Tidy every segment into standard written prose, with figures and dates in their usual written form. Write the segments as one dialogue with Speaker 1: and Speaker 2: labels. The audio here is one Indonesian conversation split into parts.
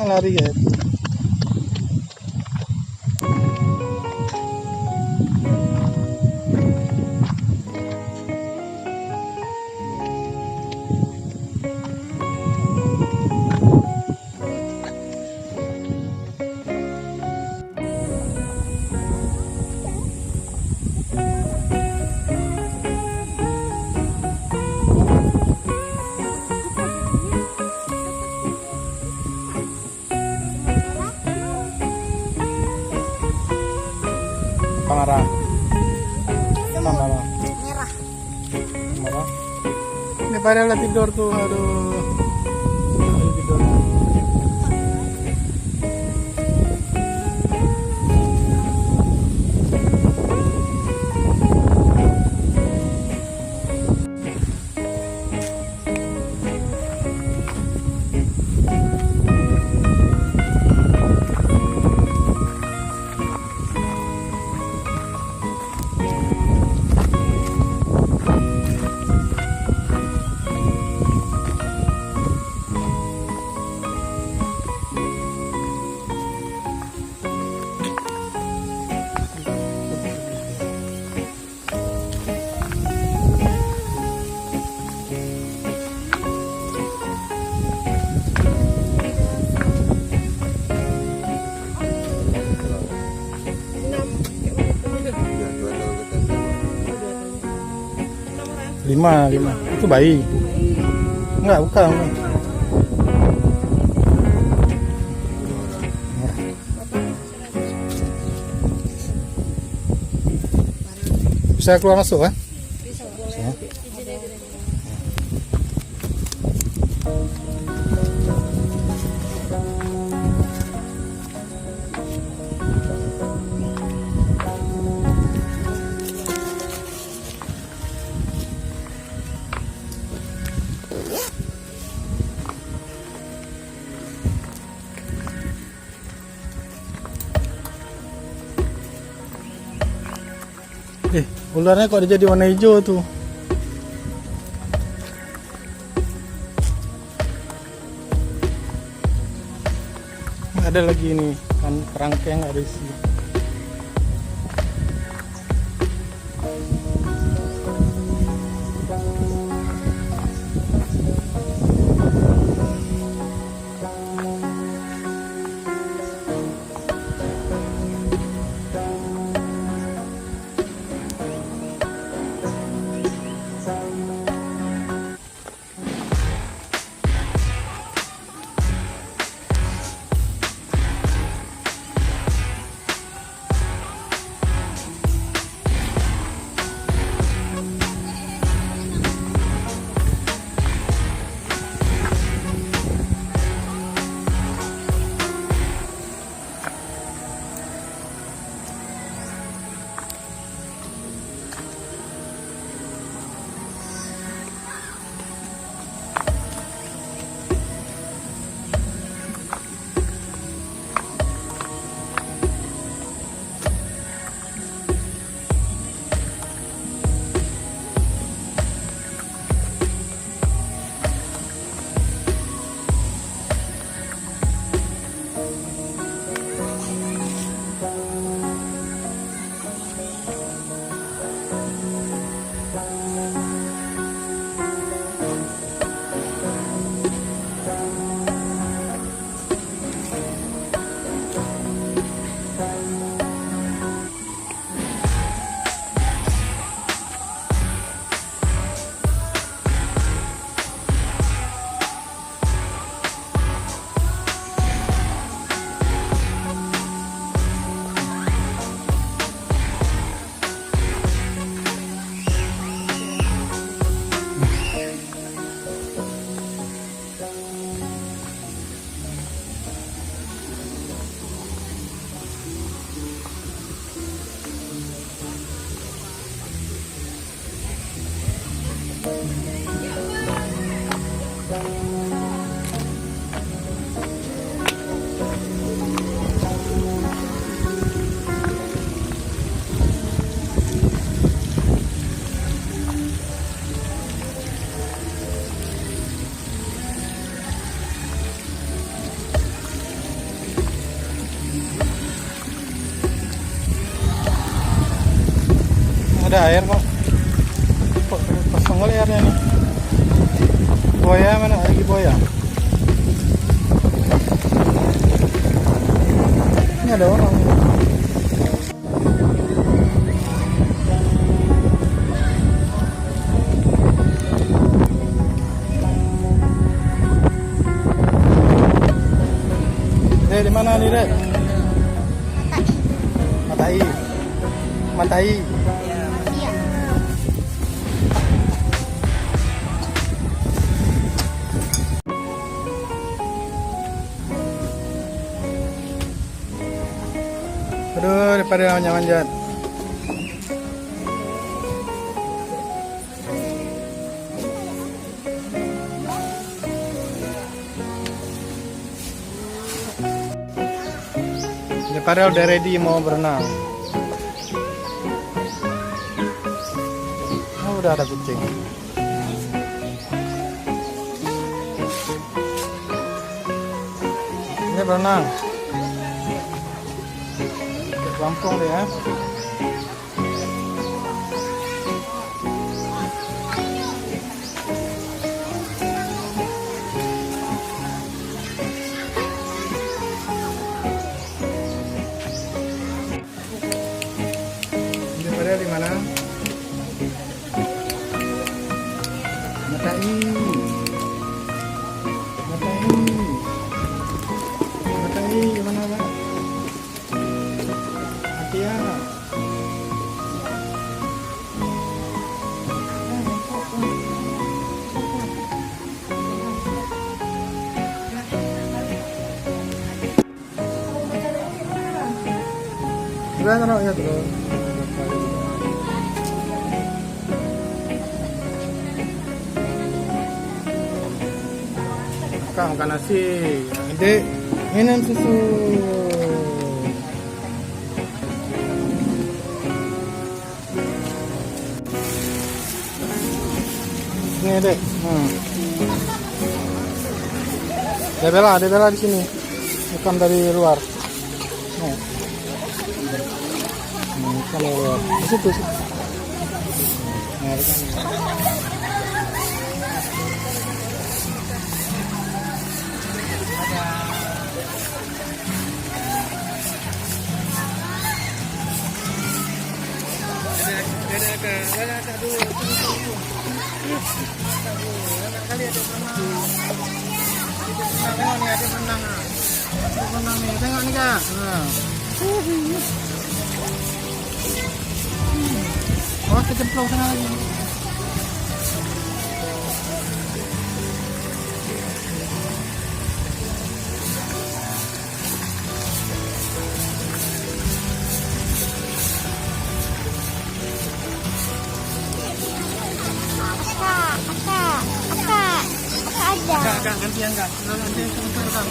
Speaker 1: lari ya. Marah. Marah.
Speaker 2: Merah.
Speaker 1: Marah. Ini pada tidur tuh, aduh. Aduh, tidur. Lima itu bayi. Enggak, bukan. Bisa keluar masuk kan?
Speaker 2: Bisa.
Speaker 1: Ularnya kok jadi warna hijau tuh. Ada lagi ini kan kerangkeng ada isi. Ada air kok. Kok kosong kali airnya nih. Buaya mana? Lagi buaya. Ini ada orang. Di mana nih, Dek? Matai. Matai. Aduh, daripada manjat-manjat. Daripada udah ready mau berenang. Oh, udah ada kucing. Ini berenang. Lampung deh ya. Ini pada di mana? Matai. Matai. Matai gimana, Pak? Ya. Sudah taruh ya tuh. Kakak makan nasi. Adik minum susu. Ini Dek. Dia bela di sini. Bukan dari luar. Nih. Bukan dari luar. Di situ. Nah, kan. Ada dulu. Kali ada menang. Ada menang nih. Tengok nih, Kak. Nah. Oh, kecemplung sana lagi. Agak gantian enggak? Nanti sebentar kan.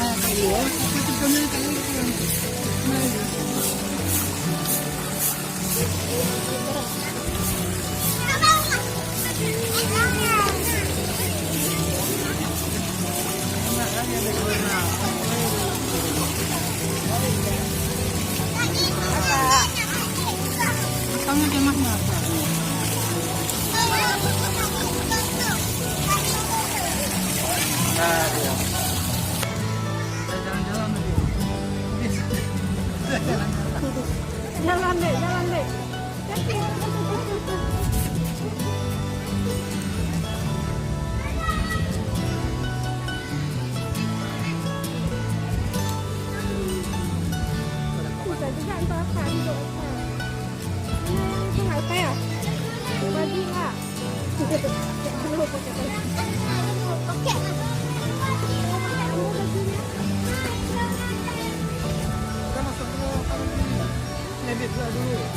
Speaker 1: Nah, ayo, kita kami tangan emaknya. Nah, dia. Jalan-jalan lagi. Jalan deh. Bisa juga entah apa juga. Itu apa ya? Bagi lah. Oke. Kita masuk dulu. Edit dulu.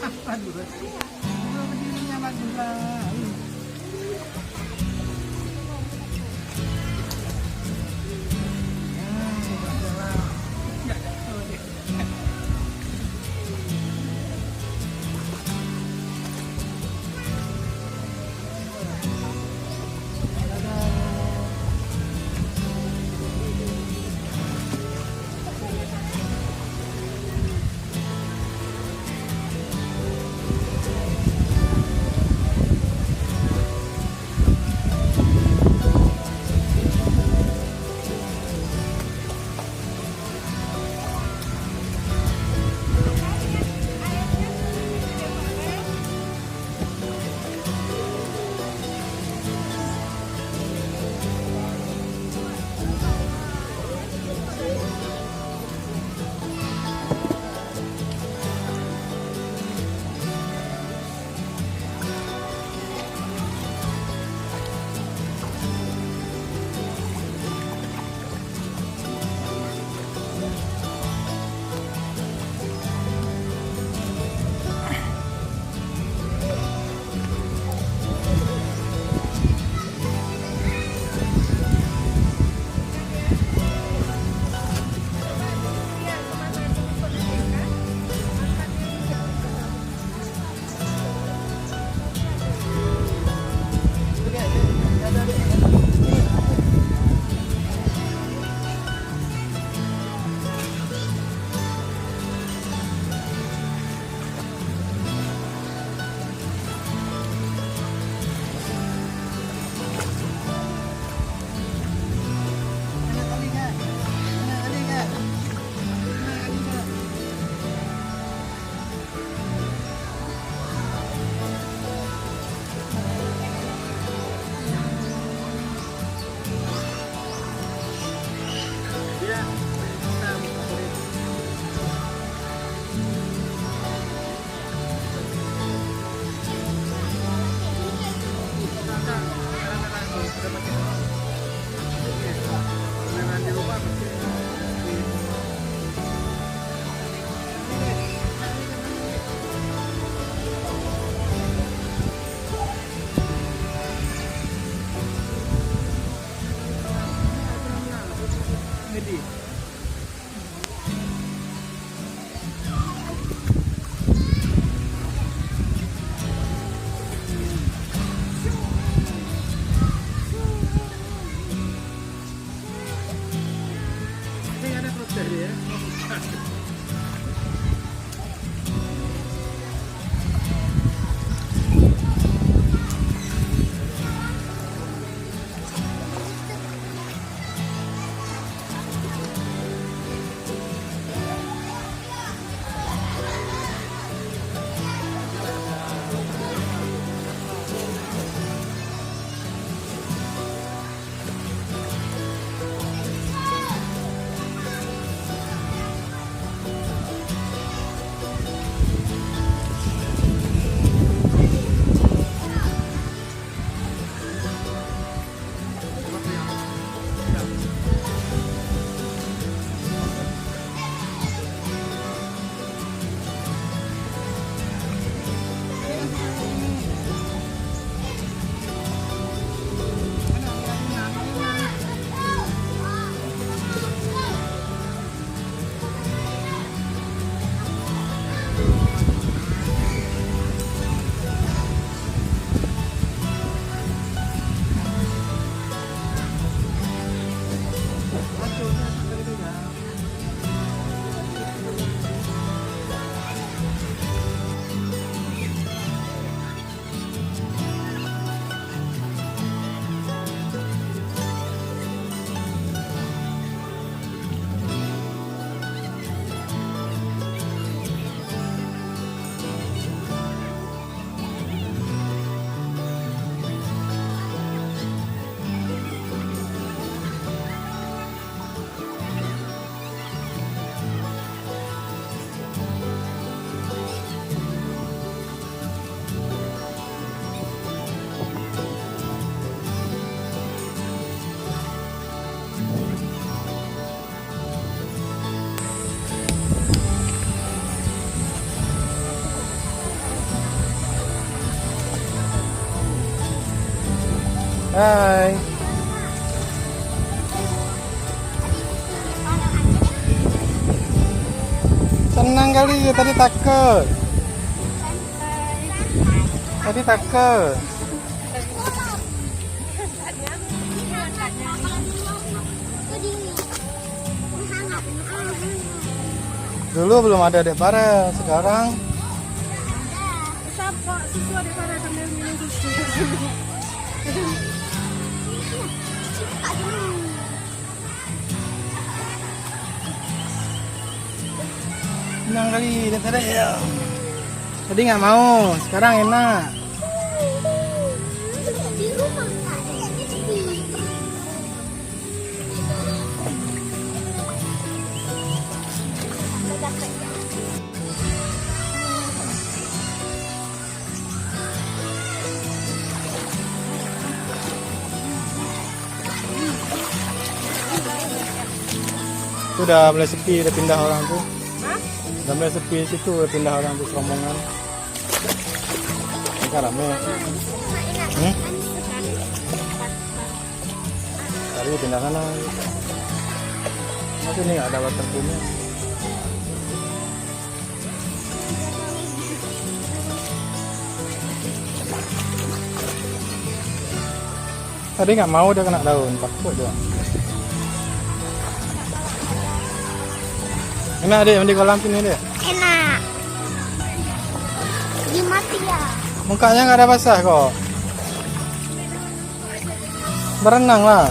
Speaker 2: Madura. Madura berdirinya Madura.
Speaker 3: Hai. Senang kali ya, tadi takut. Tadi takut. Dulu belum ada Dek Farel, sekarang
Speaker 1: Siapa susu ada pada sambil minum susu.
Speaker 3: senang kali Dek Farel ya. Tadi nggak mau, sekarang enak.
Speaker 1: Di rumah nggak ada TV.
Speaker 3: Itu udah mulai sepi, udah pindah orang tuh.
Speaker 1: Hah?
Speaker 3: Udah mulai sepi situ, udah pindah orang tuh rombongan. Sekarang rame. Tadi pindah sana. Masih ini nggak ada waterboomnya. Tadi nggak mau, dia kena daun, takut dia. Enak deh, mandi kolam sini deh.
Speaker 1: Enak. Dimati ya.
Speaker 3: Mukanya nggak ada basah kok. Berenang lah.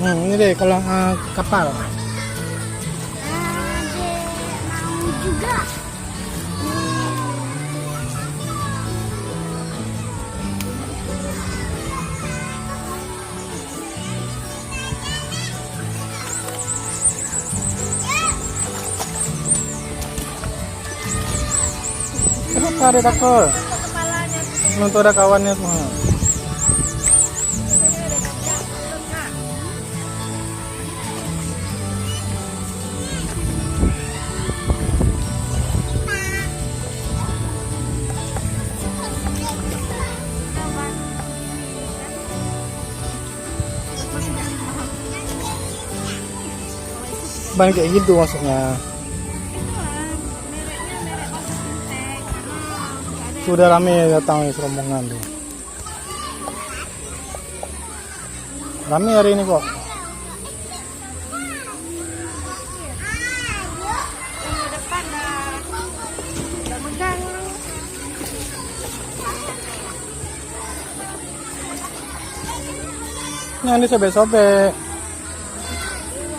Speaker 3: Ini deh kolam kapal.
Speaker 1: Ada mau juga.
Speaker 3: Kenapa dia takut?
Speaker 1: Kepalanya tuh.
Speaker 3: Nonton ada kawannya semua. Ban kayak gitu maksudnya. Sudah rame datang rombongan tuh. Rame hari ini kok.
Speaker 1: Depan udah megang.
Speaker 3: Yang disobek-sobek.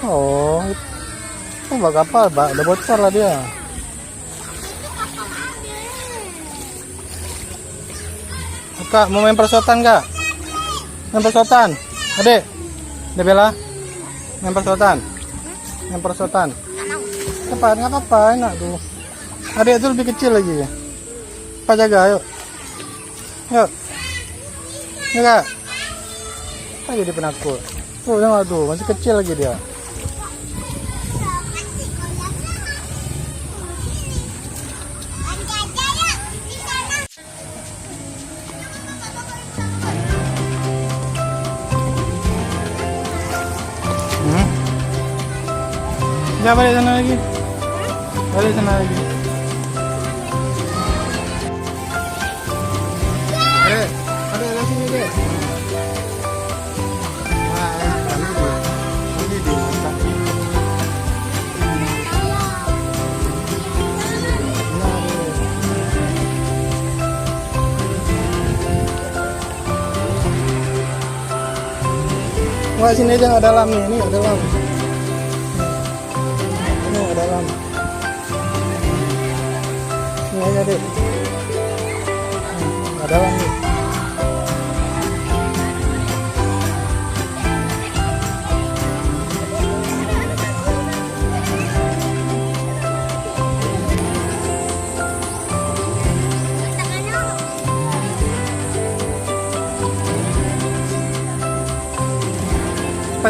Speaker 3: Oh, bak kapal, udah bocor lah dia. Kak, mau main persotan kak? Main persotan? Adek? Adek Bella? Main persotan? Main persotan? Cepat, nggak apa-apa, enak tuh. Adek itu lebih kecil lagi. Pak jaga, yuk. Yuk. Yuk kak. Ayo jadi penakut. Tuh, tengok tuh, masih kecil lagi dia. Ya balik sana lagi. Balik sana lagi. Adek, adek sini deh. Wah, sini aja nggak dalam nih, ini nggak dalam. Ini nggak dalam. Ini aja deh. Nggak dalam nih.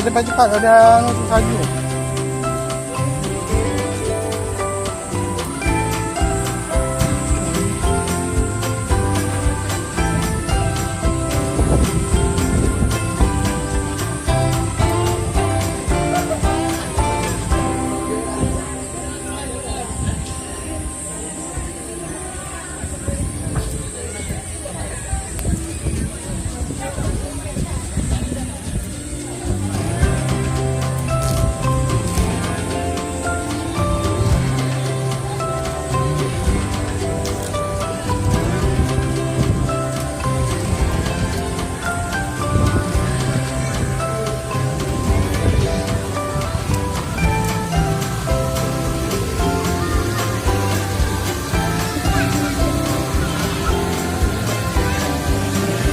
Speaker 3: cepat. Ada salju.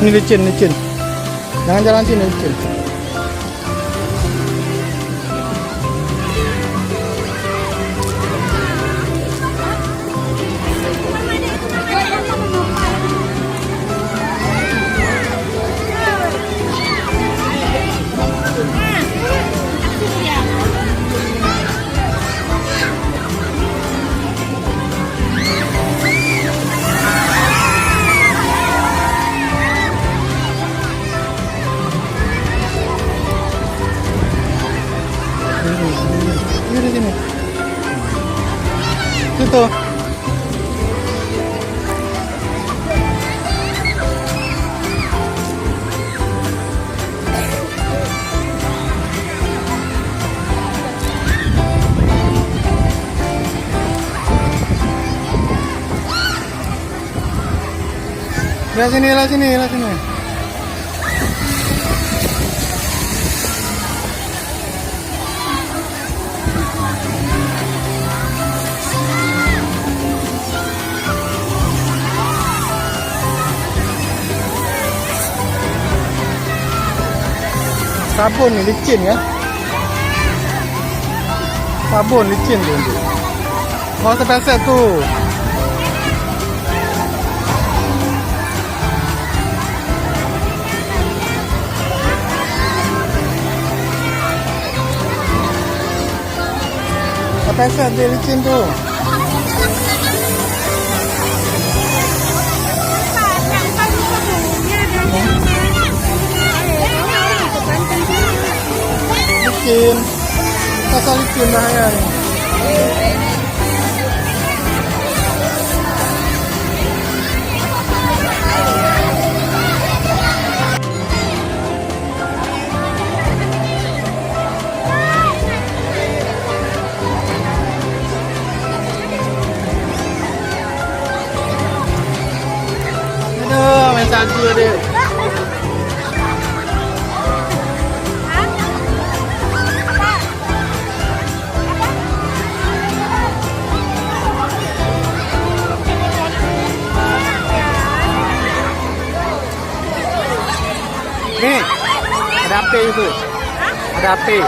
Speaker 3: Ini licin. Jangan jalan sini licin. Ini sini. Situ. Lihat sini. Sabun ni licin ya. Sabun licin tu. Mau sepesek tu. Sepesek dia licin tu. Licin. Pasal licin bahaya ni. Aduh, main salju dia. Ni, ada api itu. Ada api.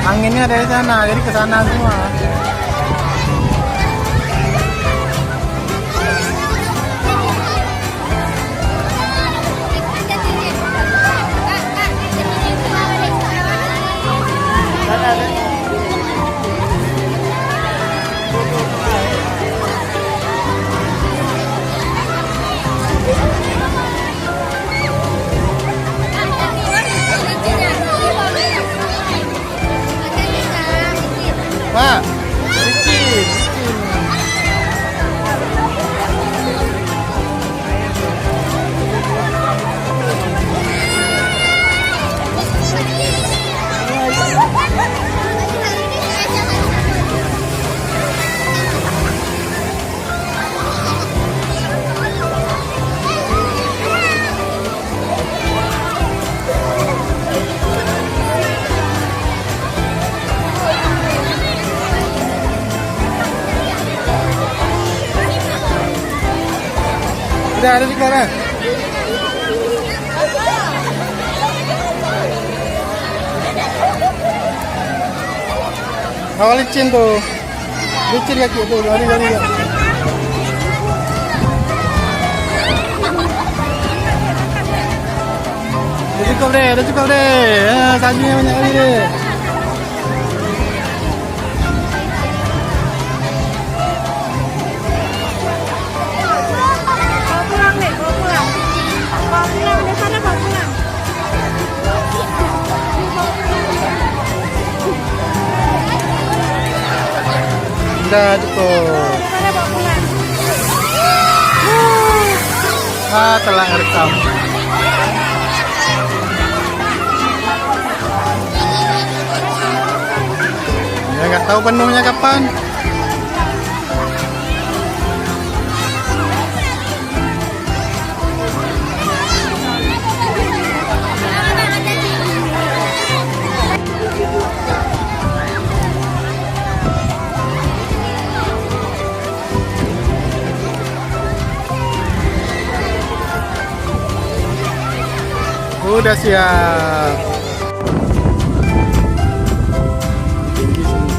Speaker 3: Anginnya dari sana, jadi ke sana semua. Pak, licin. Udah ada sekarang. Awal licin tuh. Licin kaki tuh, lari. Udah cukup deh. Saljunya banyak kali deh.
Speaker 1: Bawa pulang deh, bawa pulang. Bawa pulang, di sana bawa pulang.
Speaker 3: Udah cukup.
Speaker 1: Di sana bawa pulang.
Speaker 3: Telah ngerekam. Ya nggak tahu penuhnya kapan. Udah siap. Tinggi sini.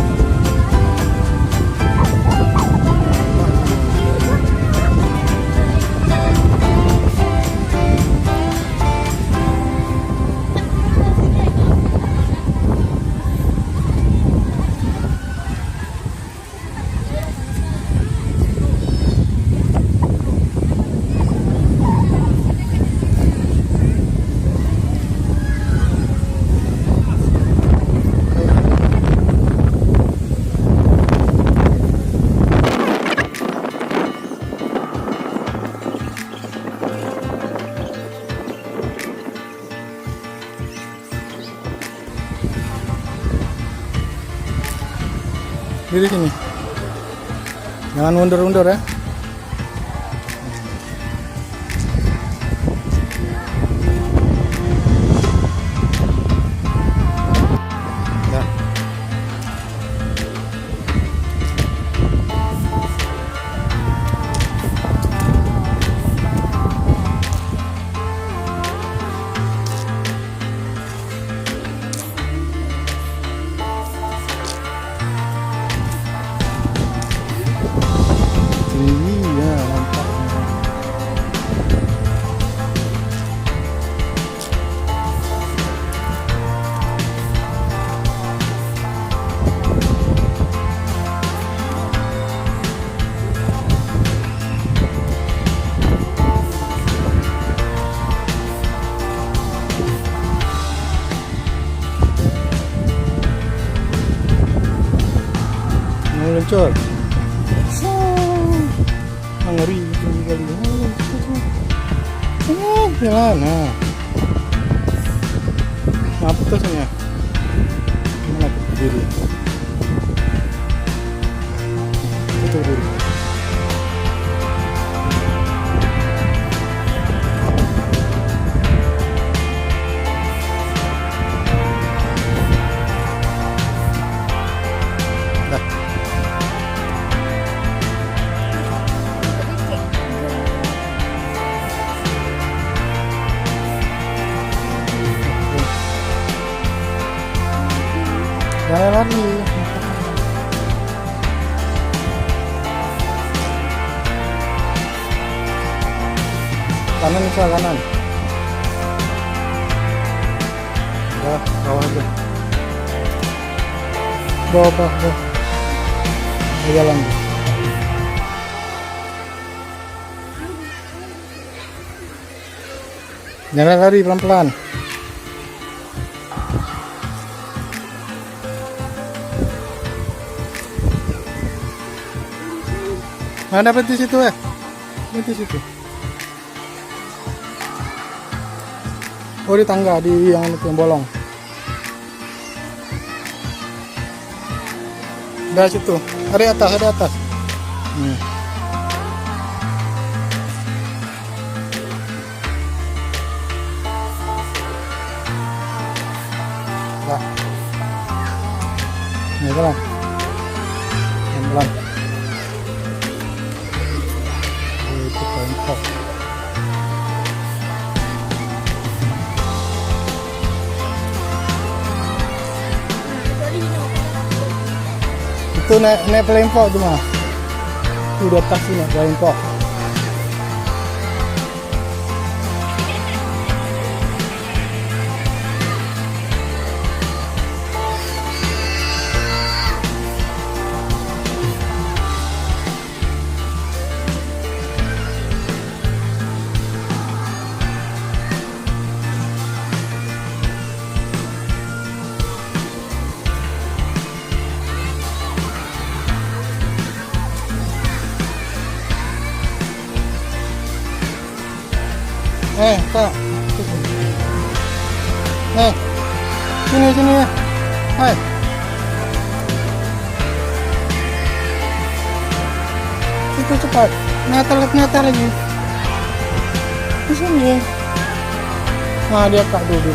Speaker 3: Di sini. Jangan mundur-mundur ya. Dah. Iya, mantap. Mau luncur. Ngeri tinggi kali. Jalan. Nah. Apa tuh Mana tuh diri? Itu diri. Dah. Jangan lari. Kanan bisa kanan. Dah, bawah aja. Bawah. Jalan. Jangan lari, pelan-pelan. Nah, dapat di situ ya. Di situ. Oh, di tangga, di yang itu yang bolong. Dari situ. Ada atas. Nah. Ini pelan. Pelan. Itu pentok. Tuh naik pelempok tuh mah. Tuh di atas tuh naik pelempok. Kak. Sini ya. Hai. Itu cepat. Nyata lagi. Di sini. Nah, dia kak dulu.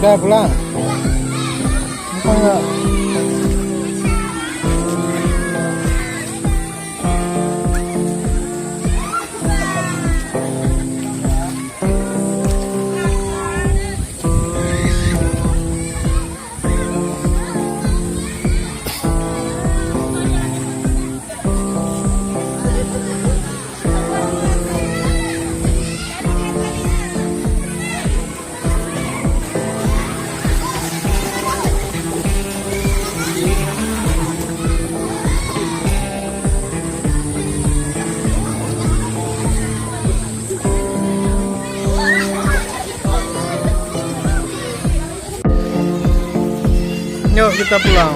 Speaker 3: Udah pulang. Enggak. Yuk kita pulang.